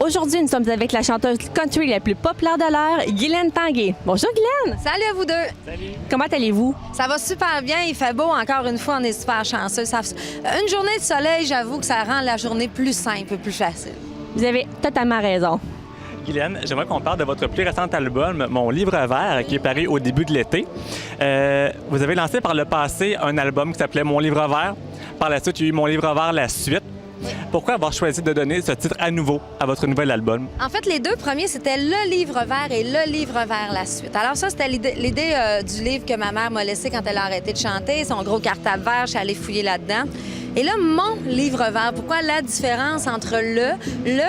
Aujourd'hui, nous sommes avec la chanteuse country la plus populaire de l'heure, Guylaine Tanguay. Bonjour Guylaine! Salut à vous deux! Salut! Comment allez-vous? Ça va super bien, il fait beau encore une fois, on est super chanceux. Une journée de soleil, j'avoue que ça rend la journée plus simple et plus facile. Vous avez totalement raison. Guylaine, j'aimerais qu'on parle de votre plus récent album, Mon livre vert, qui est paru au début de l'été. Vous avez lancé par le passé un album qui s'appelait Mon livre vert. Par la suite, il y a eu Mon livre vert, la suite. Pourquoi avoir choisi de donner ce titre à nouveau à votre nouvel album? En fait, les deux premiers, c'était Le livre vert et Le livre vert, la suite. Alors ça, c'était l'idée du livre que ma mère m'a laissé quand elle a arrêté de chanter, son gros cartable vert, je suis allée fouiller là-dedans. Et là, Mon livre vert, pourquoi la différence entre le,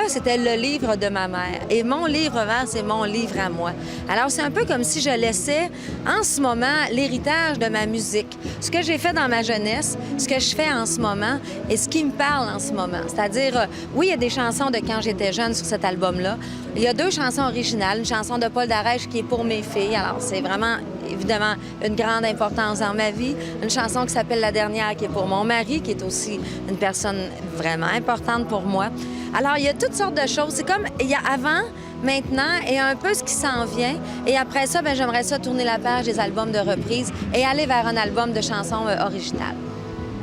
c'était le livre de ma mère. Et Mon livre vert, c'est mon livre à moi. Alors, c'est un peu comme si je laissais, en ce moment, l'héritage de ma musique. Ce que j'ai fait dans ma jeunesse, ce que je fais en ce moment et ce qui me parle en ce moment. C'est-à-dire, oui, il y a des chansons de quand j'étais jeune sur cet album-là. Il y a deux chansons originales, une chanson de Paul Darèche qui est pour mes filles. Alors, c'est vraiment, évidemment, une grande importance dans ma vie. Une chanson qui s'appelle La dernière, qui est pour mon mari, qui est aussi une personne vraiment importante pour moi. Alors, il y a toutes sortes de choses. C'est comme, il y a avant, maintenant, et un peu ce qui s'en vient. Et après ça, bien, j'aimerais ça tourner la page des albums de reprise et aller vers un album de chansons originales.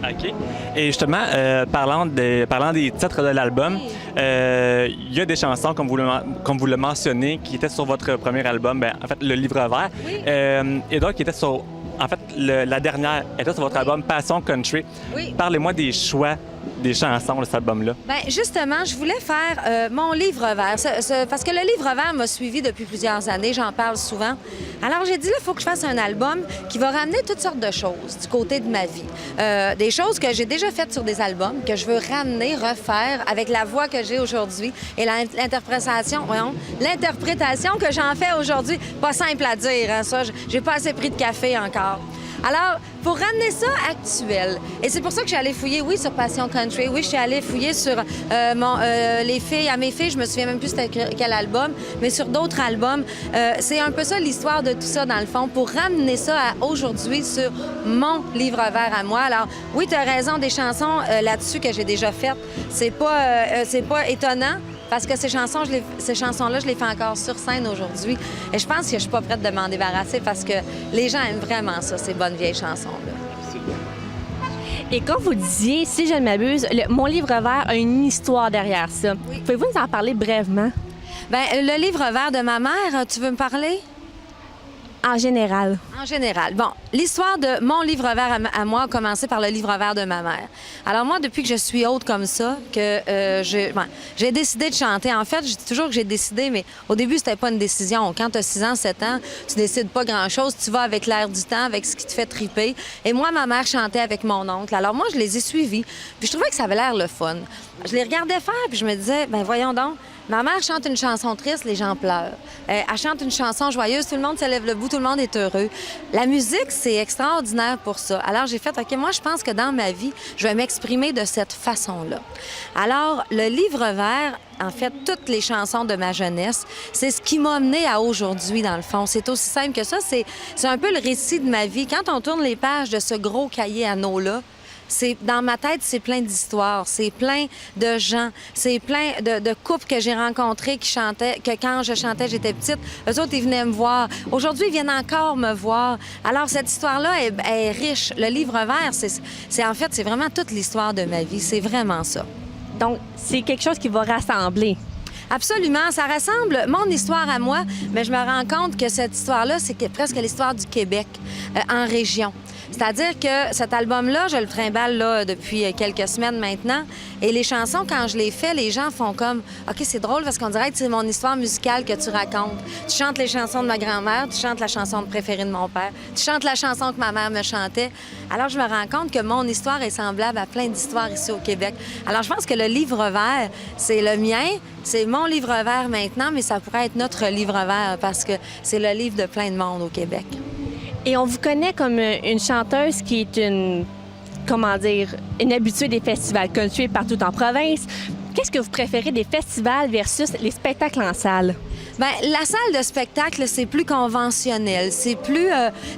OK. Et justement, parlant des titres de l'album, il y a des chansons, comme vous le mentionnez, qui étaient sur votre premier album, bien, en fait, Le livre vert. Oui. Et donc, qui étaient sur... En fait, la dernière était sur votre album Passion Country. Oui. Parlez-moi des choix des chansons de cet album-là. Bien, justement, je voulais faire Mon livre vert, parce que Le livre vert m'a suivi depuis plusieurs années, j'en parle souvent. Alors, j'ai dit, là, il faut que je fasse un album qui va ramener toutes sortes de choses du côté de ma vie. Des choses que j'ai déjà faites sur des albums, que je veux ramener, refaire avec la voix que j'ai aujourd'hui et l'interprétation que j'en fais aujourd'hui. Pas simple à dire, hein, ça. J'ai pas assez pris de café encore. Alors, pour ramener ça actuel, et c'est pour ça que je suis allée fouiller, oui, sur Passion Country, oui, je suis allée fouiller sur les filles, à mes filles, je me souviens même plus c'était quel album, mais sur d'autres albums. C'est un peu ça l'histoire de tout ça, dans le fond, pour ramener ça à aujourd'hui sur mon livre vert à moi. Alors, oui, tu as raison, des chansons là-dessus que j'ai déjà faites, c'est pas étonnant. Parce que ces chansons-là, je les fais encore sur scène aujourd'hui. Et je pense que je suis pas prête de m'en débarrasser parce que les gens aiment vraiment ça, ces bonnes vieilles chansons-là. Et quand vous disiez, si je ne m'abuse, Mon livre vert a une histoire derrière ça. Oui. Pouvez-vous nous en parler brièvement? Bien, le livre vert de ma mère, tu veux me parler? En général. En général. Bon, l'histoire de mon livre vert à moi a commencé par le livre vert de ma mère. Alors moi, depuis que je suis haute comme ça, que j'ai décidé de chanter. En fait, je dis toujours que j'ai décidé, mais au début, c'était pas une décision. Quand tu as 6 ans, 7 ans, tu décides pas grand-chose. Tu vas avec l'air du temps, avec ce qui te fait triper. Et moi, ma mère chantait avec mon oncle. Alors moi, je les ai suivis. Puis je trouvais que ça avait l'air le fun. Je les regardais faire, puis je me disais, ben voyons donc, ma mère chante une chanson triste, les gens pleurent. Elle chante une chanson joyeuse, tout le monde se lève le bout, tout le monde est heureux. La musique, c'est extraordinaire pour ça. Alors, j'ai fait, OK, moi, je pense que dans ma vie, je vais m'exprimer de cette façon-là. Alors, le livre vert, en fait, toutes les chansons de ma jeunesse, c'est ce qui m'a amené à aujourd'hui, dans le fond. C'est aussi simple que ça. C'est un peu le récit de ma vie. Quand on tourne les pages de ce gros cahier à nos-là, dans ma tête, c'est plein d'histoires, c'est plein de gens, c'est plein de couples que j'ai rencontrés qui chantaient, que quand je chantais, j'étais petite, eux autres, ils venaient me voir. Aujourd'hui, ils viennent encore me voir. Alors, cette histoire-là est riche. Le livre vert, c'est vraiment toute l'histoire de ma vie. C'est vraiment ça. Donc, c'est quelque chose qui va rassembler. Absolument. Ça rassemble mon histoire à moi, mais je me rends compte que cette histoire-là, c'est presque l'histoire du Québec en région. C'est-à-dire que cet album-là, je le trimballe là, depuis quelques semaines maintenant. Et les chansons, quand je les fais, les gens font comme « OK, c'est drôle parce qu'on dirait que c'est mon histoire musicale que tu racontes. Tu chantes les chansons de ma grand-mère, tu chantes la chanson préférée de mon père, tu chantes la chanson que ma mère me chantait. » Alors, je me rends compte que mon histoire est semblable à plein d'histoires ici au Québec. Alors, je pense que le livre vert, c'est le mien, c'est mon livre vert maintenant, mais ça pourrait être notre livre vert parce que c'est le livre de plein de monde au Québec. Et on vous connaît comme une chanteuse qui est une habituée des festivals country partout en province. Qu'est-ce que vous préférez des festivals versus les spectacles en salle? Bien, la salle de spectacle, c'est plus conventionnel, c'est plus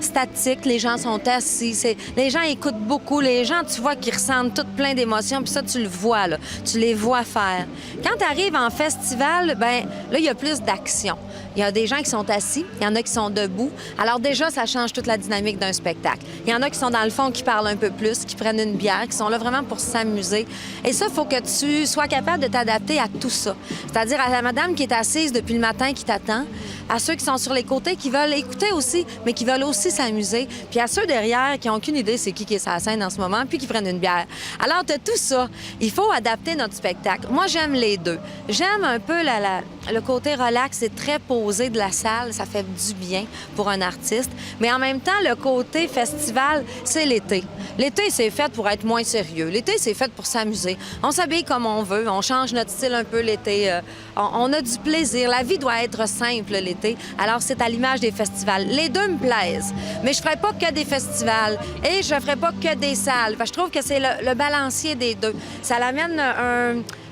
statique. Les gens sont assis, les gens écoutent beaucoup. Les gens, tu vois, qu'ils ressentent tout plein d'émotions, puis ça, tu le vois, là. Tu les vois faire. Quand tu arrives en festival, bien, là, il y a plus d'action. Il y a des gens qui sont assis, il y en a qui sont debout. Alors déjà, ça change toute la dynamique d'un spectacle. Il y en a qui sont dans le fond, qui parlent un peu plus, qui prennent une bière, qui sont là vraiment pour s'amuser. Et ça, il faut que tu sois capable de t'adapter à tout ça. C'est-à-dire à la madame qui est assise depuis le matin, qui t'attend, à ceux qui sont sur les côtés, qui veulent écouter aussi, mais qui veulent aussi s'amuser, puis à ceux derrière qui n'ont aucune idée c'est qui est sur la scène en ce moment, puis qui prennent une bière. Alors, tu as tout ça. Il faut adapter notre spectacle. Moi, j'aime les deux. J'aime un peu le côté relax et très posé de la salle. Ça fait du bien pour un artiste. Mais en même temps, le côté festival, c'est l'été. L'été, c'est fait pour être moins sérieux. L'été, c'est fait pour s'amuser. On s'habille comme on veut. On change notre style un peu l'été. On a du plaisir. La vie doit être simple l'été. Alors, c'est à l'image des festivals. Les deux me plaisent. Mais je ferai pas que des festivals et je ferai pas que des salles. Parce que je trouve que c'est le balancier des deux. Ça l'amène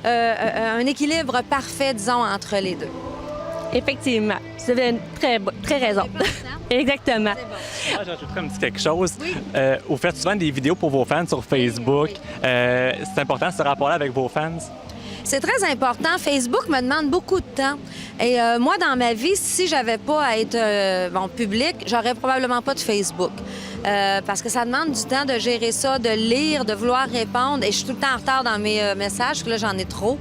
un équilibre parfait, disons, entre les deux. Effectivement. Vous avez une très raison. Exactement. Moi, j'ajouterais un petit quelque chose. Oui. Vous faites souvent des vidéos pour vos fans sur Facebook. C'est important ce rapport-là avec vos fans? C'est très important. Facebook me demande beaucoup de temps. Et moi, dans ma vie, si j'avais pas à être public, j'aurais probablement pas de Facebook. Parce que ça demande du temps de gérer ça, de lire, de vouloir répondre. Et je suis tout le temps en retard dans mes messages, parce que là, j'en ai trop.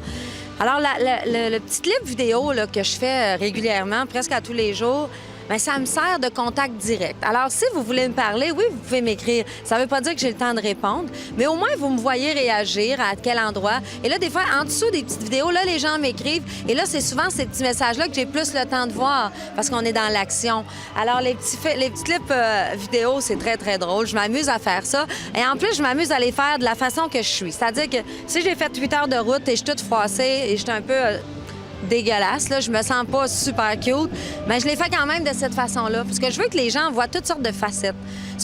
Alors, le petit clip vidéo là, que je fais régulièrement, presque à tous les jours, bien, ça me sert de contact direct. Alors, si vous voulez me parler, oui, vous pouvez m'écrire. Ça ne veut pas dire que j'ai le temps de répondre, mais au moins, vous me voyez réagir, à quel endroit. Et là, des fois, en dessous des petites vidéos, là, les gens m'écrivent. Et là, c'est souvent ces petits messages-là que j'ai plus le temps de voir parce qu'on est dans l'action. Alors, les petits clips vidéo, c'est très, très drôle. Je m'amuse à faire ça. Et en plus, je m'amuse à les faire de la façon que je suis. C'est-à-dire que si j'ai fait 8 heures de route et je suis toute froissée et je suis un peu... dégueulasse, là, je me sens pas super cute, mais je les fais quand même de cette façon-là, parce que je veux que les gens voient toutes sortes de facettes.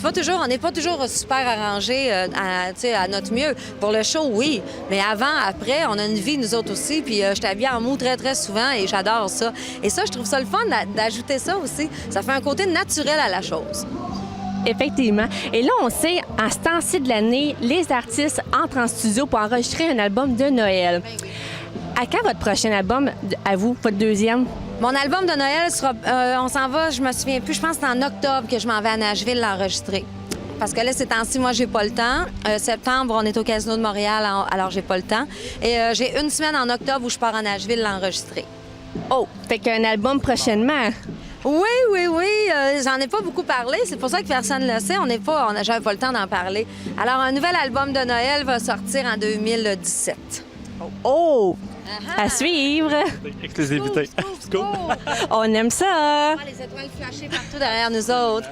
On n'est pas toujours super arrangé à notre mieux. Pour le show, oui, mais avant, après, on a une vie, nous autres aussi, puis je t'habille en mou très, très souvent et j'adore ça. Et ça, je trouve ça le fun d'ajouter ça aussi. Ça fait un côté naturel à la chose. Effectivement. Et là, on sait, à ce temps-ci de l'année, les artistes entrent en studio pour enregistrer un album de Noël. À quand votre prochain album, à vous, votre deuxième? Mon album de Noël sera... on s'en va, je me souviens plus, je pense que c'est en octobre que je m'en vais à Nashville l'enregistrer. Parce que là, ces temps-ci, moi, j'ai pas le temps. Septembre, on est au Casino de Montréal, alors j'ai pas le temps. Et j'ai une semaine en octobre où je pars à Nashville l'enregistrer. Oh, fait qu'un album prochainement. Oui. J'en ai pas beaucoup parlé. C'est pour ça que personne ne le sait. J'avais pas le temps d'en parler. Alors, un nouvel album de Noël va sortir en 2017. Oh! À suivre! Exclusivité. Scoop. On aime ça! Les étoiles flashées partout derrière nous autres.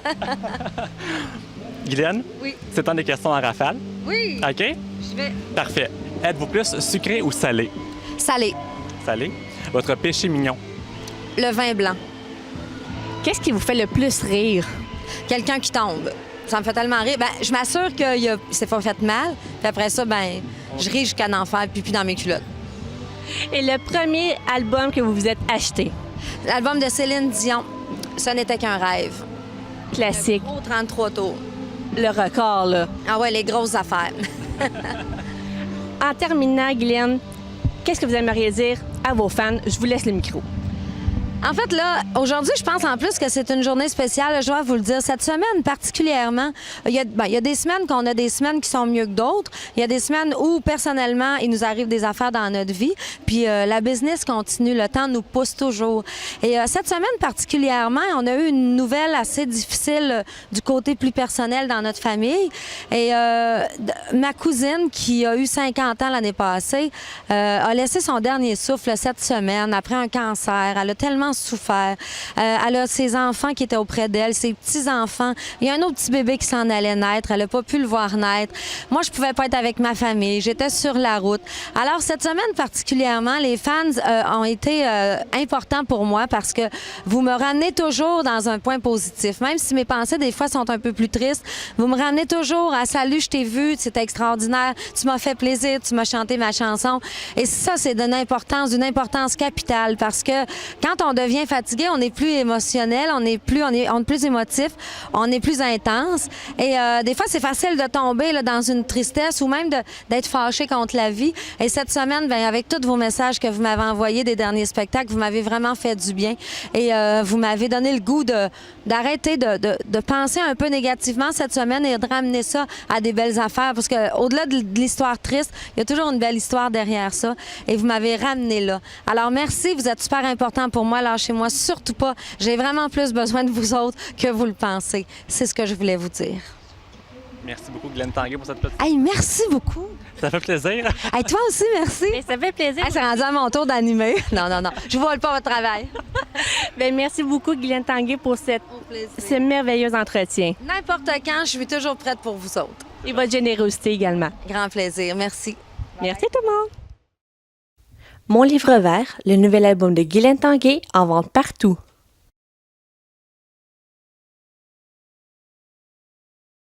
Guylaine? Oui. C'est temps des questions en rafale? Oui. OK? Je vais... Parfait. Êtes-vous plus sucré ou salé? Salé. Salé. Votre péché mignon? Le vin blanc. Qu'est-ce qui vous fait le plus rire? Quelqu'un qui tombe. Ça me fait tellement rire. Ben, je m'assure qu'il s'est pas fait mal. Puis après ça, ben, je ris jusqu'à en faire pipi dans mes culottes. Et le premier album que vous vous êtes acheté? L'album de Céline Dion, Ce n'était qu'un rêve. Classique. Au 33 tours. Le record, là. Ah ouais, les grosses affaires. En terminant, Guylaine, qu'est-ce que vous aimeriez dire à vos fans? Je vous laisse le micro. En fait, là, aujourd'hui, je pense en plus que c'est une journée spéciale. Je dois vous le dire. Cette semaine, particulièrement, il y a des semaines qu'on a des semaines qui sont mieux que d'autres. Il y a des semaines où, personnellement, il nous arrive des affaires dans notre vie. Puis la business continue. Le temps nous pousse toujours. Et cette semaine, particulièrement, on a eu une nouvelle assez difficile du côté plus personnel dans notre famille. Et ma cousine, qui a eu 50 ans l'année passée, a laissé son dernier souffle cette semaine après un cancer. Elle a tellement souffert. Elle a ses enfants qui étaient auprès d'elle, ses petits-enfants. Il y a un autre petit bébé qui s'en allait naître. Elle n'a pas pu le voir naître. Moi, je pouvais pas être avec ma famille. J'étais sur la route. Alors, cette semaine particulièrement, les fans ont été importants pour moi parce que vous me ramenez toujours dans un point positif. Même si mes pensées, des fois, sont un peu plus tristes, vous me ramenez toujours à « Salut, je t'ai vu, c'était extraordinaire, tu m'as fait plaisir, tu m'as chanté ma chanson ». Et ça, c'est d'une importance capitale parce que quand on devient fatigué, on est plus émotionnel, on est plus émotif, on est plus intense. Et des fois, c'est facile de tomber là, dans une tristesse ou même d'être fâché contre la vie. Et cette semaine, bien, avec tous vos messages que vous m'avez envoyés des derniers spectacles, vous m'avez vraiment fait du bien. Et vous m'avez donné le goût d'arrêter de penser un peu négativement cette semaine et de ramener ça à des belles affaires. Parce qu'au-delà de l'histoire triste, il y a toujours une belle histoire derrière ça. Et vous m'avez ramené là. Alors, merci. Vous êtes super important pour moi. Lâchez-moi surtout pas. J'ai vraiment plus besoin de vous autres que vous le pensez. C'est ce que je voulais vous dire. Merci beaucoup, Glenn Tanguay, pour cette petite... Hey, merci beaucoup. Ça fait plaisir. Hey, toi aussi, merci. Bien, ça fait plaisir. Hey, c'est rendu à mon tour d'animer. Non. Je ne vole pas votre travail. Bien, merci beaucoup, Guylaine Tanguay, pour ce merveilleux entretien. N'importe quand, je suis toujours prête pour vous autres. Et votre générosité également. Grand plaisir. Merci. Merci tout le monde. Mon livre vert, le nouvel album de Guylaine Tanguay, en vente partout.